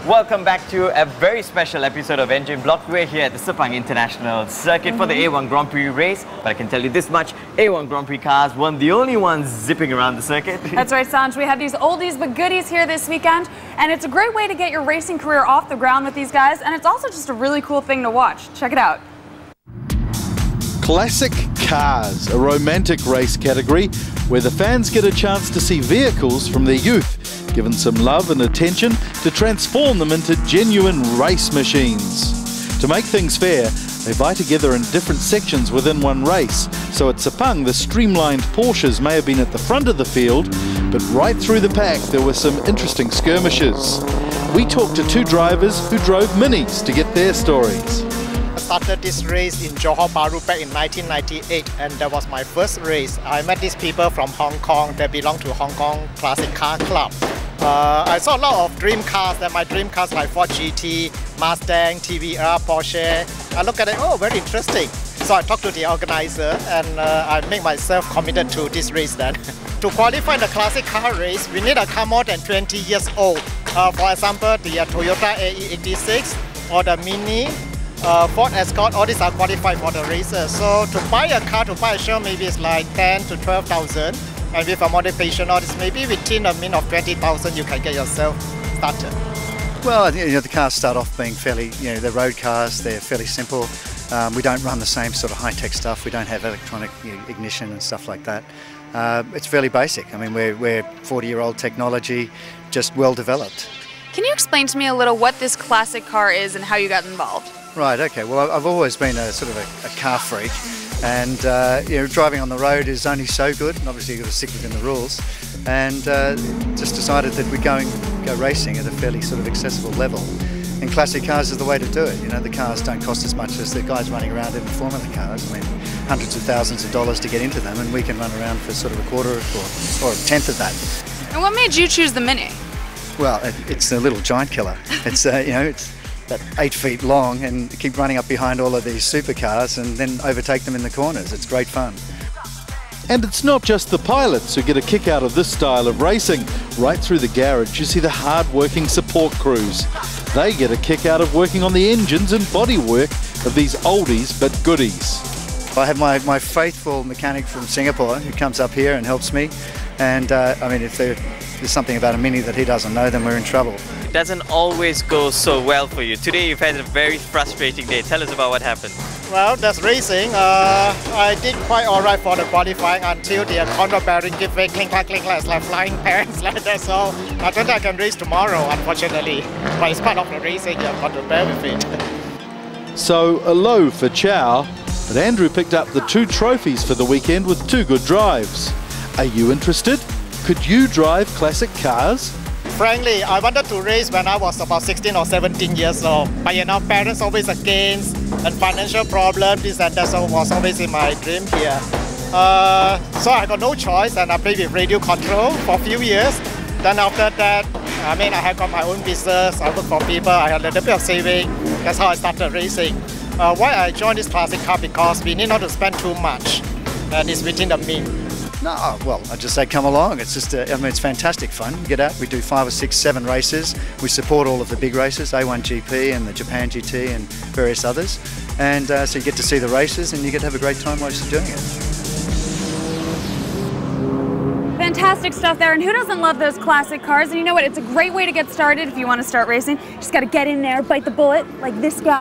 Welcome back to a very special episode of Engine Block. We're here at the Sepang International Circuit for the A1 Grand Prix race. But I can tell you this much, A1 Grand Prix cars weren't the only ones zipping around the circuit. That's right, Sanj. We have these oldies but goodies here this weekend. And it's a great way to get your racing career off the ground with these guys. And it's also just a really cool thing to watch. Check it out. Classic cars, a romantic race category where the fans get a chance to see vehicles from their youth, given some love and attention to transform them into genuine race machines. To make things fair, they vie together in different sections within one race. So at Sepang, the streamlined Porsches may have been at the front of the field, but right through the pack there were some interesting skirmishes. We talked to two drivers who drove Minis to get their stories. I started this race in Johor Bahru back in 1998, and that was my first race. I met these people from Hong Kong. They belong to Hong Kong Classic Car Club. I saw a lot of dream cars, my dream cars like Ford GT, Mustang, TVR, Porsche. I look at it, oh, very interesting. So I talked to the organizer and I make myself committed to this race then. To qualify the classic car race, we need a car more than 20 years old. For example, the Toyota AE86 or the Mini, Ford Escort, all these are qualified for the races. So to buy a car, to buy a shell, maybe it's like 10 to 12,000. And with a modification, or this maybe within a min of 20,000, you can get yourself started. Well, the cars start off being fairly, they're road cars, they're fairly simple. We don't run the same sort of high-tech stuff. We don't have electronic ignition and stuff like that. It's fairly basic. I mean, we're 40-year-old technology, just well developed. Can you explain to me a little what this classic car is and how you got involved? Right, okay. Well, I've always been a sort of a car freak, and driving on the road is only so good, and obviously you've got to stick within the rules, and just decided that we'd go racing at a fairly sort of accessible level. And classic cars is the way to do it. The cars don't cost as much as the guys running around in the formula cars. I mean, hundreds of thousands of dollars to get into them, and we can run around for sort of a quarter or a tenth of that. And what made you choose the Mini? Well, it's a little giant killer. It's it's about 8 feet long, and keep running up behind all of these supercars and then overtake them in the corners. It's great fun. And it's not just the pilots who get a kick out of this style of racing. Right through the garage you see the hard-working support crews. They get a kick out of working on the engines and bodywork of these oldies but goodies. I have my faithful mechanic from Singapore who comes up here and helps me, and I mean, if there's something about a Mini that he doesn't know, then we're in trouble. It doesn't always go so well for you. Today you've had a very frustrating day. Tell us about what happened. Well, that's racing. I did quite alright for the qualifying until the control bearing give way, clink clack, it's like flying pants like that. So I don't think I can race tomorrow, unfortunately. But it's part of the racing, you've got to bear with it. So a low for Chow, but Andrew picked up the 2 trophies for the weekend with 2 good drives. Are you interested? Could you drive classic cars? Frankly, I wanted to race when I was about 16 or 17 years old. But parents always against, and financial problems, this and that, so was always in my dream here. So I got no choice, and I played with radio control for a few years. Then after that, I had got my own business, I worked for people, I had a little bit of saving. That's how I started racing. Why I joined this classic car? Because we need not to spend too much, and it's within the means. No, well, I just say come along. It's just, it's fantastic fun. You get out, we do 5 or 6, 7 races. We support all of the big races, A1 GP and the Japan GT and various others. And so you get to see the races and you get to have a great time while you're doing it. Fantastic stuff there, and who doesn't love those classic cars? And you know what, it's a great way to get started if you want to start racing. Just got to get in there, bite the bullet like this guy.